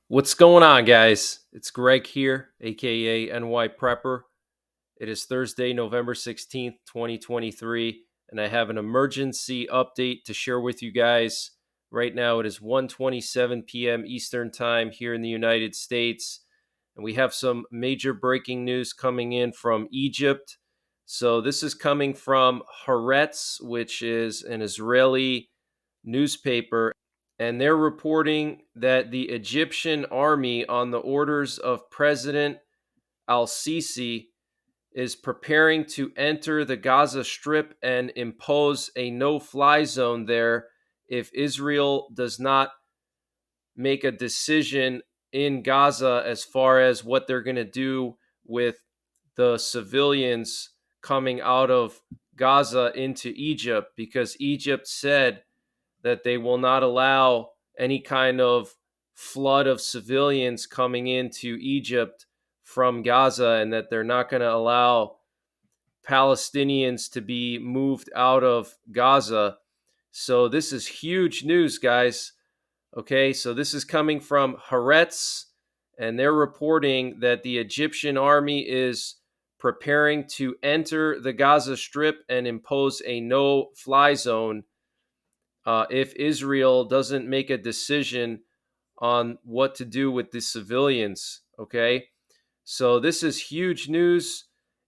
What's going on, guys? It's Greg here, aka NYPrepper. It is Thursday, November 16th, 2023, and I have an emergency update to share with you guys. Right now, it is 1:27 p.m. Eastern Time here in the United States, and we have some major breaking news coming in from Egypt. So, this is coming from Haaretz, which is an Israeli newspaper, and they're reporting that the Egyptian army, on the orders of President al Sisi, is preparing to enter the Gaza Strip and impose a no fly zone there if Israel does not make a decision in Gaza as far as what they're going to do with the civilians coming out of Gaza into Egypt, because Egypt said that they will not allow any kind of flood of civilians coming into Egypt from Gaza, and that they're not going to allow Palestinians to be moved out of Gaza. So this is huge news, guys. Okay, so this is coming from Haaretz, and they're reporting that the Egyptian army is preparing to enter the Gaza Strip and impose a no fly zone if Israel doesn't make a decision on what to do with the civilians. Okay, so this is huge news.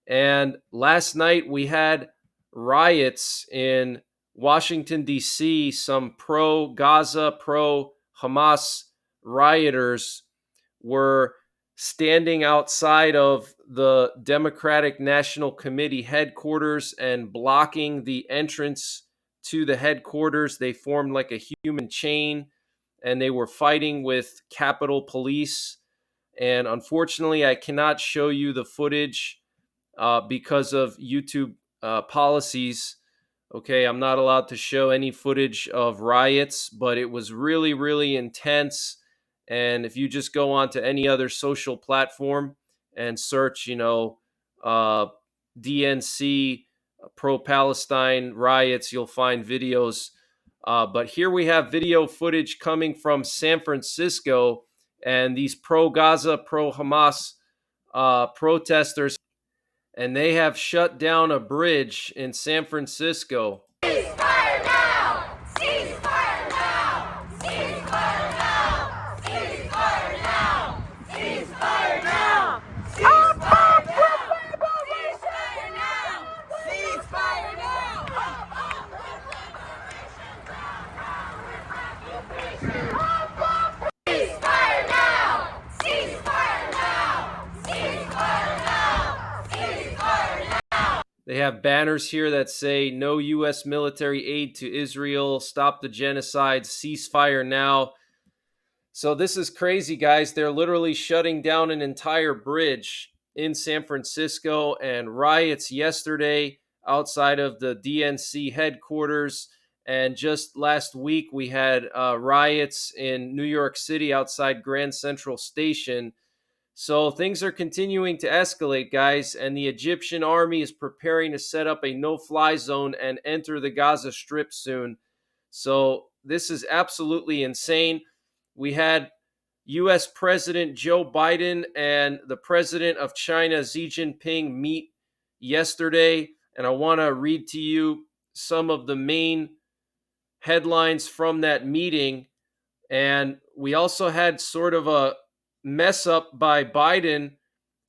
And last night we had riots in Washington, D.C. Some pro Gaza, pro Hamas rioters were standing outside of the Democratic National Committee headquarters and blocking the entrance to the headquarters. They formed like a human chain, and they were fighting with Capitol Police. And unfortunately, I cannot show you the footage because of YouTube policies. Okay, I'm not allowed to show any footage of riots, but it was really, really intense. And if you just go on to any other social platform and search, uh, DNC pro Palestine riots, you'll find videos. But here we have video footage coming from San Francisco, and these pro Gaza, pro Hamas protesters, and they have shut down a bridge in San Francisco. Ceasefire now! Ceasefire now! Ceasefire now! Ceasefire now! Ceasefire now! Ceasefire now! Ceasefire now! Ceasefire now! Ceasefire now! Ceasefire now! Ceasefire now! Ceasefire now! They have banners here that say no U.S. military aid to Israel, stop the genocide, ceasefire now. So this is crazy, guys. They're literally shutting down an entire bridge in San Francisco, and riots yesterday outside of the DNC headquarters. And just last week, we had riots in New York City outside Grand Central Station. So things are continuing to escalate, guys, and the Egyptian army is preparing to set up a no fly zone and enter the Gaza Strip soon. So this is absolutely insane. We had US President Joe Biden and the president of China, Xi Jinping, meet yesterday, and I want to read to you some of the main headlines from that meeting. And we also had sort of a mess up by Biden.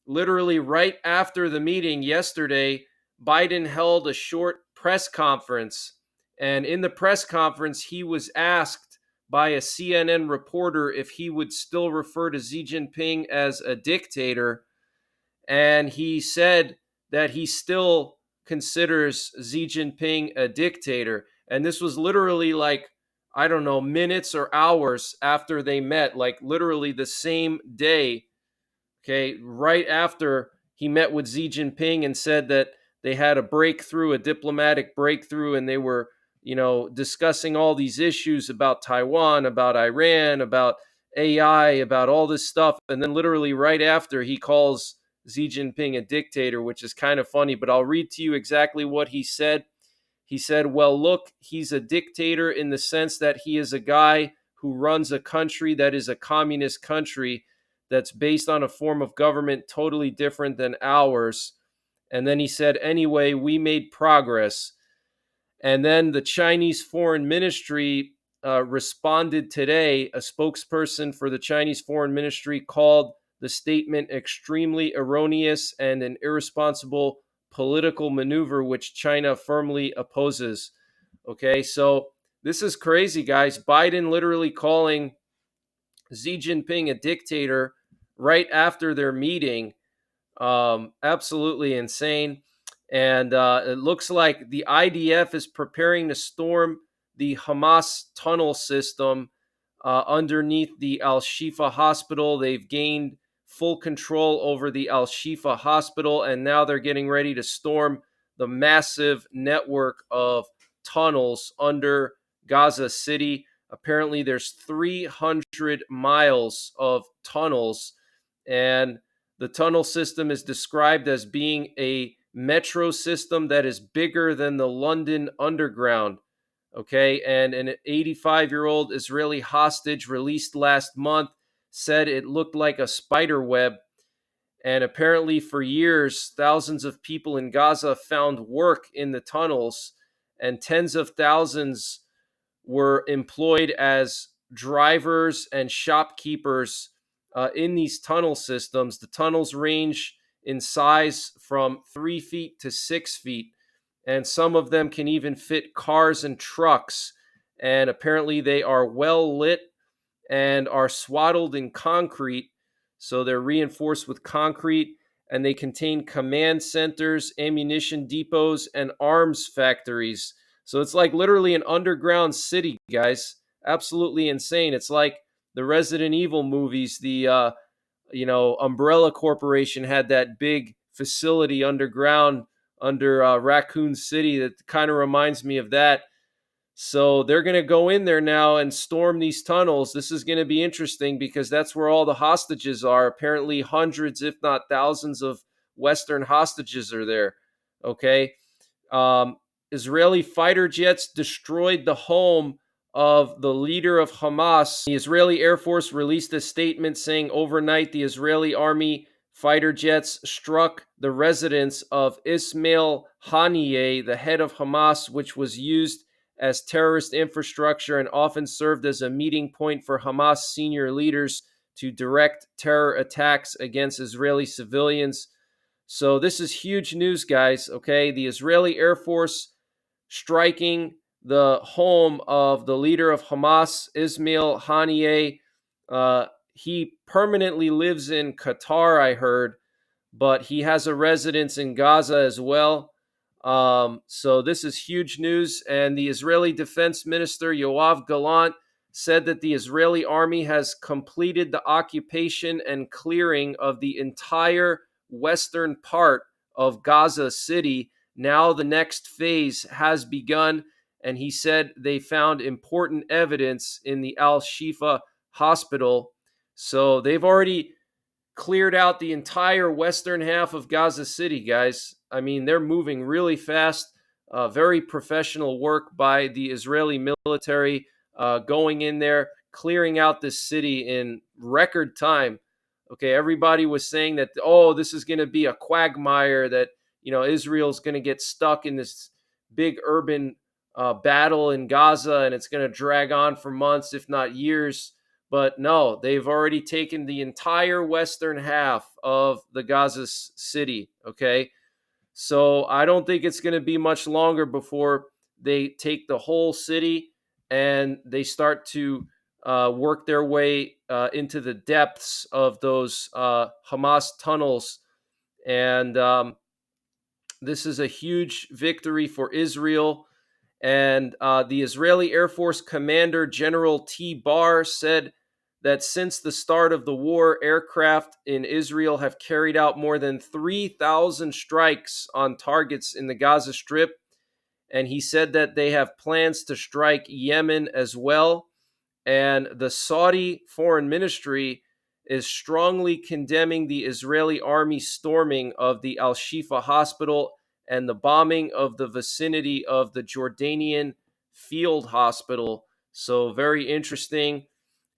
Literally right after the meeting yesterday, Biden held a short press conference. And in the press conference, he was asked by a CNN reporter if he would still refer to Xi Jinping as a dictator. And he said that he still considers Xi Jinping a dictator. And this was literally like, I don't know, minutes or hours after they met, like literally the same day. Okay, right after he met with Xi Jinping and said that they had a breakthrough, a diplomatic breakthrough, and they were, discussing all these issues about Taiwan, about Iran, about AI, about all this stuff. And then literally right after, he calls Xi Jinping a dictator, which is kind of funny, but I'll read to you exactly what he said. He said, well, look, he's a dictator in the sense that he is a guy who runs a country that is a communist country that's based on a form of government totally different than ours. And then he said, anyway, we made progress. And then the Chinese Foreign Ministry responded today. A spokesperson for the Chinese Foreign Ministry called the statement extremely erroneous and an irresponsible political maneuver, which China firmly opposes. Okay, so this is crazy, guys. Biden literally calling Xi Jinping a dictator right after their meeting. Absolutely insane. And it looks like the IDF is preparing to storm the Hamas tunnel system underneath the Al Shifa hospital. They've gained full control over the Al Shifa hospital, and now they're getting ready to storm the massive network of tunnels under Gaza City. Apparently, there's 300 miles of tunnels, and the tunnel system is described as being a metro system that is bigger than the London Underground. Okay, and an 85-year-old Israeli hostage released last month said it looked like a spider web. And apparently, for years, thousands of people in Gaza found work in the tunnels, and tens of thousands were employed as drivers and shopkeepers in these tunnel systems. The tunnels range in size from 3 feet to 6 feet, and some of them can even fit cars and trucks. And apparently, they are well lit and are swaddled in concrete. So they're reinforced with concrete, and they contain command centers, ammunition depots, and arms factories. So it's like literally an underground city, guys. Absolutely insane. It's like the Resident Evil movies. The Umbrella Corporation had that big facility underground under Raccoon City that kind of reminds me of that. So they're going to go in there now and storm these tunnels. This is going to be interesting because that's where all the hostages are. Apparently, hundreds, if not thousands, of Western hostages are there. Okay. Israeli fighter jets destroyed the home of the leader of Hamas. The Israeli Air Force released a statement saying overnight the Israeli army fighter jets struck the residence of Ismail Haniyeh, the head of Hamas, which was used as terrorist infrastructure and often served as a meeting point for Hamas senior leaders to direct terror attacks against Israeli civilians. So this is huge news, guys. Okay, the Israeli Air Force striking the home of the leader of Hamas, Ismail Haniyeh. He permanently lives in Qatar, I heard, but he has a residence in Gaza as well. So this is huge news. And the Israeli Defense Minister, Yoav Gallant, said that the Israeli army has completed the occupation and clearing of the entire western part of Gaza City. Now the next phase has begun. And he said they found important evidence in the Al Shifa hospital. So they've already cleared out the entire western half of Gaza City, guys. I mean, they're moving really fast. Very professional work by the Israeli military, going in there, clearing out this city in record time. Okay, everybody was saying that, oh, this is going to be a quagmire, that, Israel's going to get stuck in this big urban battle in Gaza, and it's going to drag on for months, if not years. But no, they've already taken the entire western half of the Gaza city. Okay. So I don't think it's going to be much longer before they take the whole city and they start to work their way into the depths of those Hamas tunnels. And this is a huge victory for Israel. And the Israeli Air Force Commander General T. Barr said that since the start of the war, aircraft in Israel have carried out more than 3,000 strikes on targets in the Gaza Strip. And he said that they have plans to strike Yemen as well. And the Saudi Foreign Ministry is strongly condemning the Israeli army storming of the Al Shifa hospital and the bombing of the vicinity of the Jordanian field hospital. So, very interesting.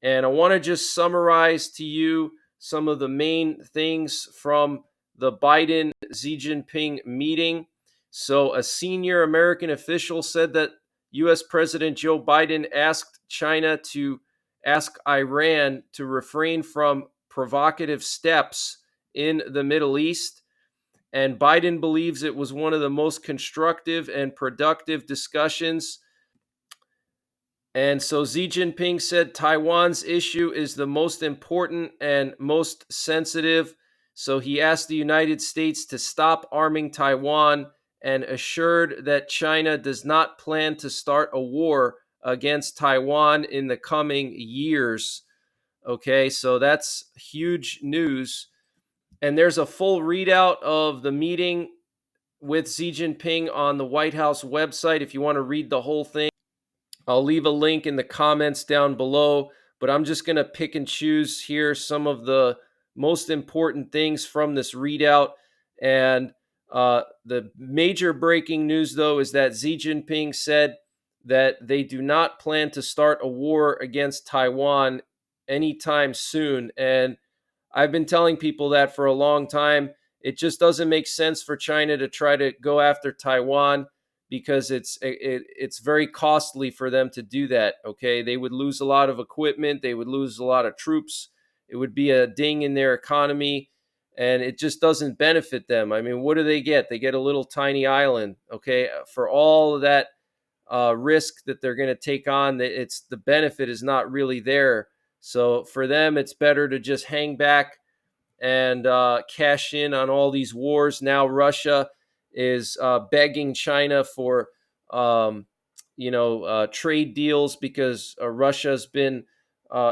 And I want to just summarize to you some of the main things from the Biden Xi Jinping meeting. So, a senior American official said that US President Joe Biden asked China to ask Iran to refrain from provocative steps in the Middle East. And Biden believes it was one of the most constructive and productive discussions. And so Xi Jinping said Taiwan's issue is the most important and most sensitive. So he asked the United States to stop arming Taiwan and assured that China does not plan to start a war against Taiwan in the coming years. Okay, so that's huge news. And there's a full readout of the meeting with Xi Jinping on the White House website if you want to read the whole thing. I'll leave a link in the comments down below, but I'm just going to pick and choose here some of the most important things from this readout. And the major breaking news, though, is that Xi Jinping said that they do not plan to start a war against Taiwan anytime soon. And I've been telling people that for a long time. It just doesn't make sense for China to try to go after Taiwan because it's very costly for them to do that. Okay, they would lose a lot of equipment, they would lose a lot of troops. It would be a ding in their economy, and it just doesn't benefit them. I mean, what do they get? They get a little tiny island. Okay, for all of that risk that they're going to take on, it's the benefit is not really there. So for them, it's better to just hang back and cash in on all these wars. Now Russia is begging China for, trade deals because Russia's been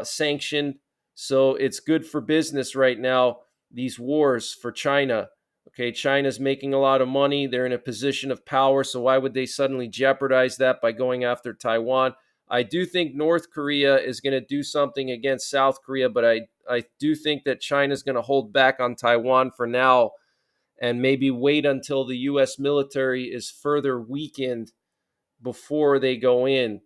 sanctioned. So it's good for business right now, these wars for China. Okay, China's making a lot of money. They're in a position of power. So why would they suddenly jeopardize that by going after Taiwan? I do think North Korea is going to do something against South Korea, but I do think that China is going to hold back on Taiwan for now and maybe wait until the U.S. military is further weakened before they go in.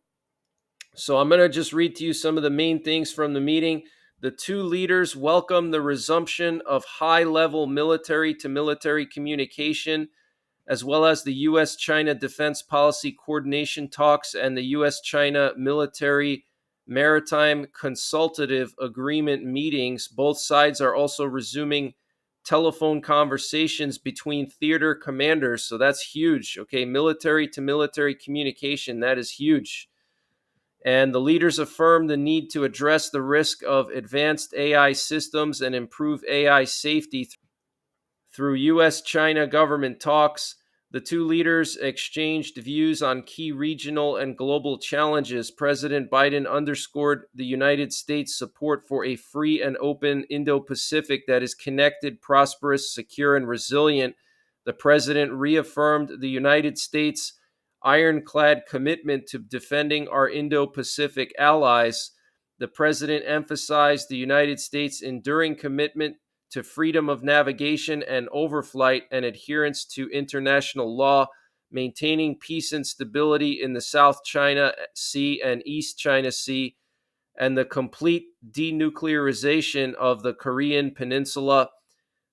So I'm going to just read to you some of the main things from the meeting. The two leaders welcome the resumption of high-level military to military communication, as well as the U.S. China Defense Policy Coordination Talks and the U.S. China Military Maritime Consultative Agreement meetings. Both sides are also resuming telephone conversations between theater commanders. So that's huge. Okay, military to military communication, that is huge. And the leaders affirmed the need to address the risk of advanced AI systems and improve AI safety through U.S. China government talks. The two leaders exchanged views on key regional and global challenges. President Biden underscored the United States' support for a free and open Indo-Pacific that is connected, prosperous, secure, and resilient. The president reaffirmed the United States' ironclad commitment to defending our Indo-Pacific allies. The president emphasized the United States' enduring commitment to freedom of navigation and overflight and adherence to international law, maintaining peace and stability in the South China Sea and East China Sea, and the complete denuclearization of the Korean Peninsula.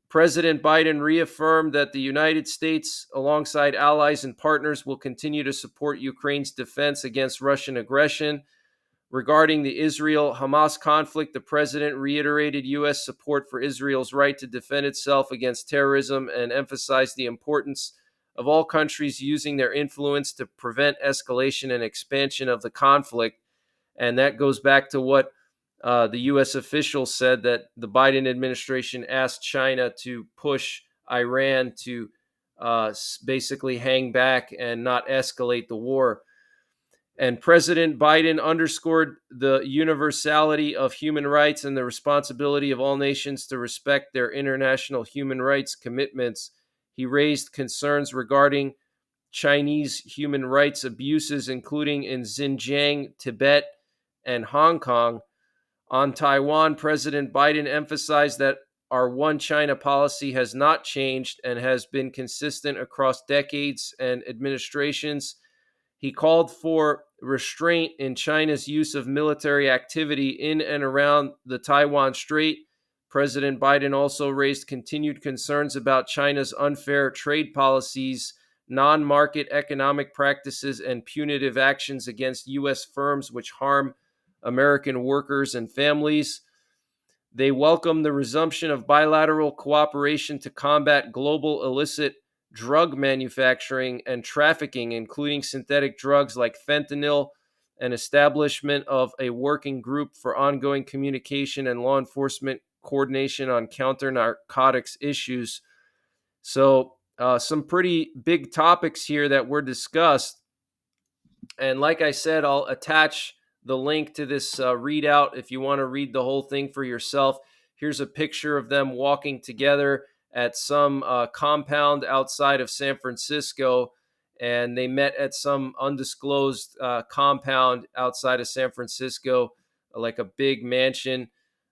President Biden reaffirmed that the United States, alongside allies and partners, will continue to support Ukraine's defense against Russian aggression. Regarding the Israel-Hamas conflict, the president reiterated U.S. support for Israel's right to defend itself against terrorism and emphasized the importance of all countries using their influence to prevent escalation and expansion of the conflict. And that goes back to what the U.S. officials said, that the Biden administration asked China to push Iran to basically hang back and not escalate the war. And President Biden underscored the universality of human rights and the responsibility of all nations to respect their international human rights commitments. He raised concerns regarding Chinese human rights abuses, including in Xinjiang, Tibet, and Hong Kong. On Taiwan, President Biden emphasized that our one China policy has not changed and has been consistent across decades and administrations. He called for restraint in China's use of military activity in and around the Taiwan Strait. President Biden also raised continued concerns about China's unfair trade policies, non market economic practices, and punitive actions against U.S. firms which harm American workers and families. They welcome the resumption of bilateral cooperation to combat global illicit drug manufacturing and trafficking, including synthetic drugs like fentanyl, and establishment of a working group for ongoing communication and law enforcement coordination on counter narcotics issues. So, some pretty big topics here that were discussed. And like I said, I'll attach the link to this readout if you want to read the whole thing for yourself. Here's a picture of them walking together at some compound outside of San Francisco. And they met at some undisclosed compound outside of San Francisco, like a big mansion.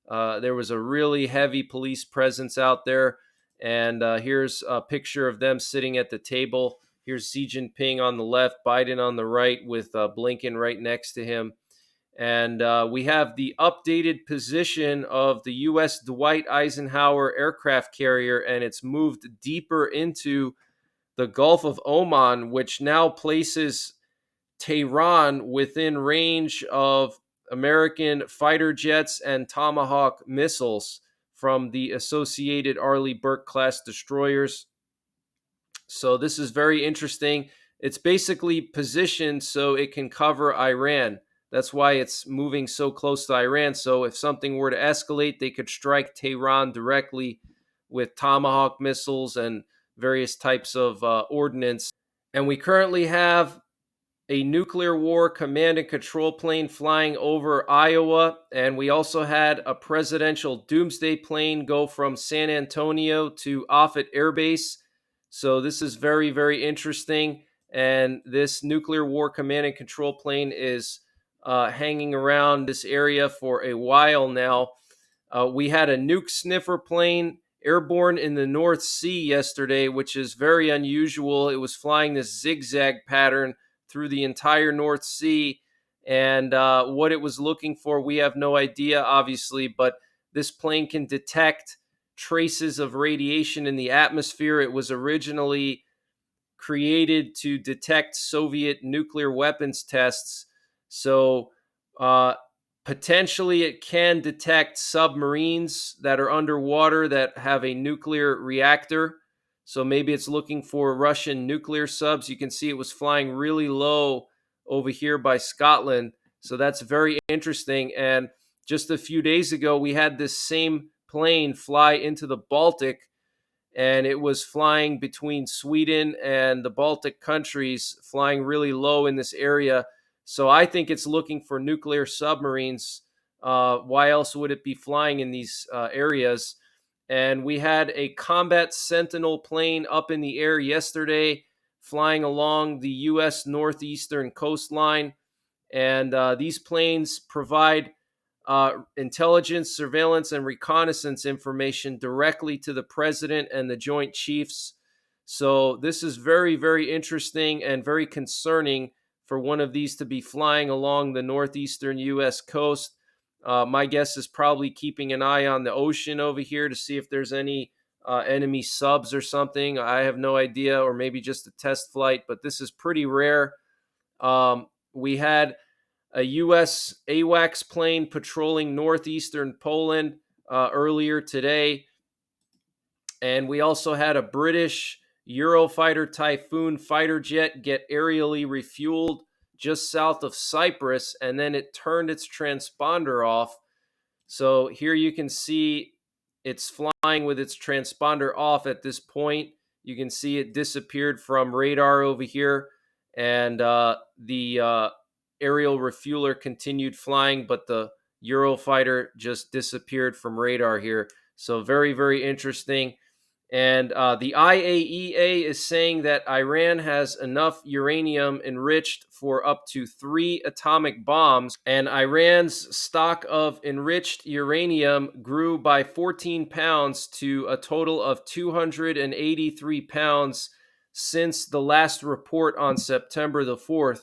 There was a really heavy police presence out there. And here's a picture of them sitting at the table. Here's Xi Jinping on the left, Biden on the right, with Blinken right next to him. And we have the updated position of the U.S. Dwight Eisenhower aircraft carrier, and it's moved deeper into the Gulf of Oman, which now places Tehran within range of American fighter jets and Tomahawk missiles from the associated Arleigh Burke class destroyers. So this is very interesting. It's basically positioned so it can cover Iran. That's why it's moving so close to Iran. So if something were to escalate, they could strike Tehran directly with Tomahawk missiles and various types of ordnance. And we currently have a nuclear war command and control plane flying over Iowa. And we also had a presidential doomsday plane go from San Antonio to Offutt Air Base. So this is very, very interesting. And this nuclear war command and control plane is hanging around this area for a while now. We had a nuke sniffer plane airborne in the North Sea yesterday, which is very unusual. It was flying this zigzag pattern through the entire North Sea. And what it was looking for, we have no idea, obviously, but this plane can detect traces of radiation in the atmosphere. It was originally created to detect Soviet nuclear weapons tests. So potentially it can detect submarines that are underwater that have a nuclear reactor. So maybe it's looking for Russian nuclear subs. You can see it was flying really low over here by Scotland. So that's very interesting. And just a few days ago, we had this same plane fly into the Baltic, and it was flying between Sweden and the Baltic countries, flying really low in this area. So I think it's looking for nuclear submarines. Why else would it be flying in these areas? And we had a combat Sentinel plane up in the air yesterday, flying along the U.S. northeastern coastline. And these planes provide intelligence, surveillance, and reconnaissance information directly to the president and the Joint Chiefs. So this is very, very interesting and very concerning for one of these to be flying along the northeastern U.S. coast. My guess is probably keeping an eye on the ocean over here to see if there's any enemy subs or something. I have no idea, or maybe just a test flight, but this is pretty rare. We had a U.S. AWACS plane patrolling northeastern Poland earlier today. And we also had a British Eurofighter Typhoon fighter jet get aerially refueled just south of Cyprus, and then it turned its transponder off. So here you can see it's flying with its transponder off at this point. You can see it disappeared from radar over here, and the aerial refueler continued flying, but the Eurofighter just disappeared from radar here. So very, very interesting. And the IAEA is saying that Iran has enough uranium enriched for up to 3 atomic bombs. And Iran's stock of enriched uranium grew by 14 pounds to a total of 283 pounds since the last report on September the 4th.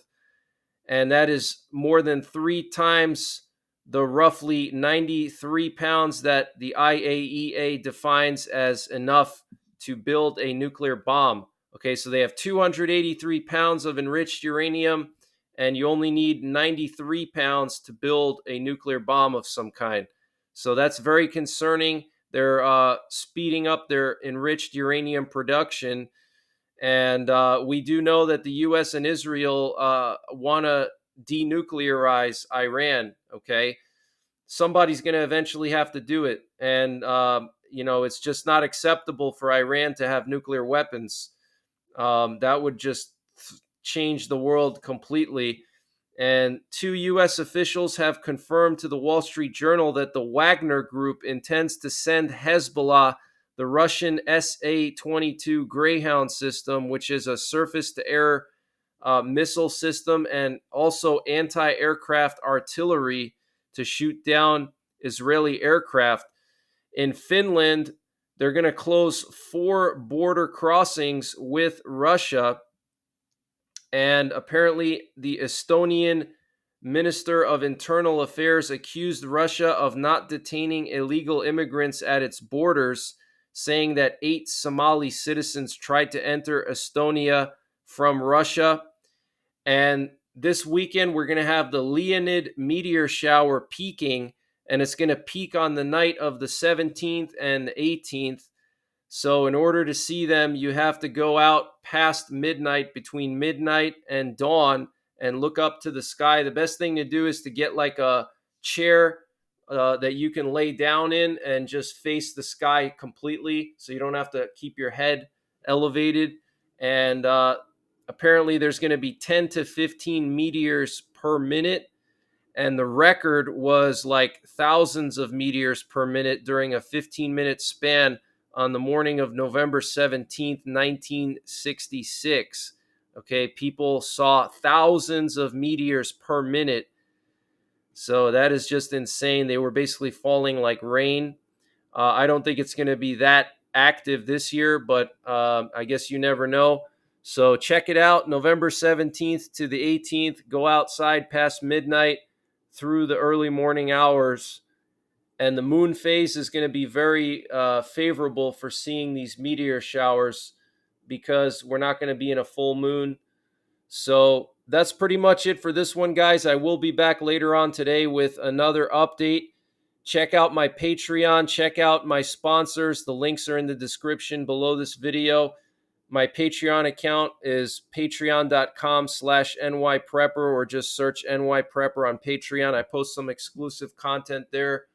and that is more than 3 times the roughly 93 pounds that the IAEA defines as enough to build a nuclear bomb. Okay, so they have 283 pounds of enriched uranium, and you only need 93 pounds to build a nuclear bomb of some kind. So that's very concerning. They're speeding up their enriched uranium production. And we do know that the U.S. and Israel want to denuclearize Iran. Okay, somebody's going to eventually have to do it, and it's just not acceptable for Iran to have nuclear weapons. That would just change the world completely. And 2 U.S. officials have confirmed to the Wall Street Journal that the Wagner Group intends to send Hezbollah the Russian SA-22 Greyhound system, which is a surface-to-air missile system and also anti-aircraft artillery to shoot down Israeli aircraft. In Finland, they're going to close 4 border crossings with Russia. And apparently, the Estonian Minister of Internal Affairs accused Russia of not detaining illegal immigrants at its borders, saying that 8 Somali citizens tried to enter Estonia from Russia. And this weekend, we're going to have the Leonid meteor shower peaking, and it's going to peak on the night of the 17th and the 18th. So, in order to see them, you have to go out past midnight, between midnight and dawn, and look up to the sky. The best thing to do is to get like a chair that you can lay down in and just face the sky completely, so you don't have to keep your head elevated. And apparently, there's going to be 10 to 15 meteors per minute. And the record was like thousands of meteors per minute during a 15-minute span on the morning of November 17th, 1966. Okay, people saw thousands of meteors per minute. So that is just insane. They were basically falling like rain. I don't think it's going to be that active this year, but I guess you never know. So check it out, November 17th to the 18th. Go outside past midnight through the early morning hours. And the moon phase is going to be very favorable for seeing these meteor showers because we're not going to be in a full moon. So that's pretty much it for this one, guys. I will be back later on today with another update. Check out my Patreon. Check out my sponsors. The links are in the description below this video. My Patreon account is patreon.com/NYPrepper, or just search NYPrepper on Patreon. I post some exclusive content there.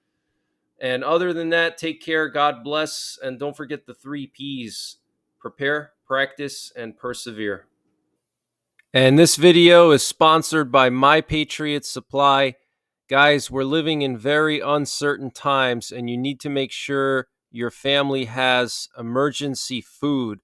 And other than that, take care, God bless, and don't forget the 3 Ps: prepare, practice, and persevere. And this video is sponsored by Patriot Supply. Guys, we're living in very uncertain times, and you need to make sure your family has emergency food.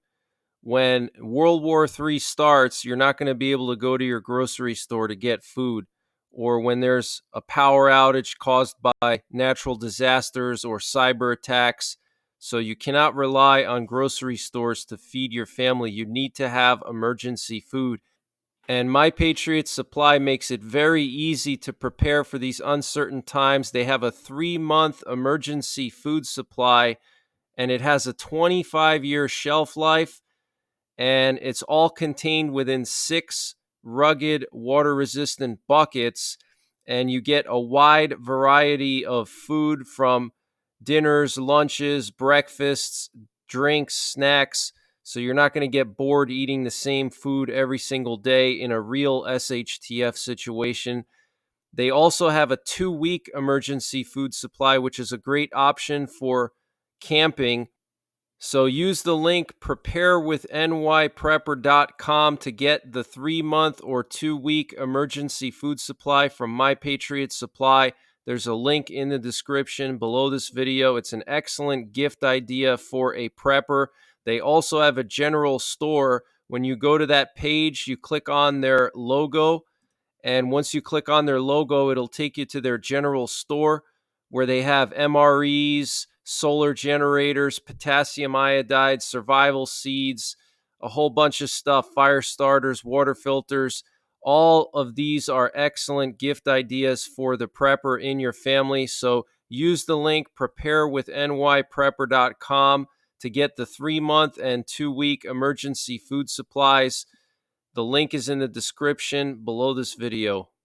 When World War III starts, you're not going to be able to go to your grocery store to get food. Or when there's a power outage caused by natural disasters or cyber attacks. So you cannot rely on grocery stores to feed your family. You need to have emergency food. And Patriot Supply makes it very easy to prepare for these uncertain times. They have a 3-month emergency food supply, and it has a 25-year shelf life, and it's all contained within 6 rugged, water-resistant buckets, and you get a wide variety of food from dinners, lunches, breakfasts, drinks, snacks. So you're not going to get bored eating the same food every single day in a real SHTF situation. They also have a 2-week emergency food supply, which is a great option for camping. So use the link preparewithnyprepper.com to get the 3-month or 2-week emergency food supply from Patriot Supply. There's a link in the description below this video. It's an excellent gift idea for a prepper. They also have a general store. When you go to that page, you click on their logo, and once you click on their logo, it'll take you to their general store where they have MREs, solar generators, potassium iodide, survival seeds, a whole bunch of stuff, fire starters, water filters, All of these are excellent gift ideas for the prepper in your family. So use the link preparewithNYPrepper.com to get the 3-month and 2-week emergency food supplies. The link is in the description below this video.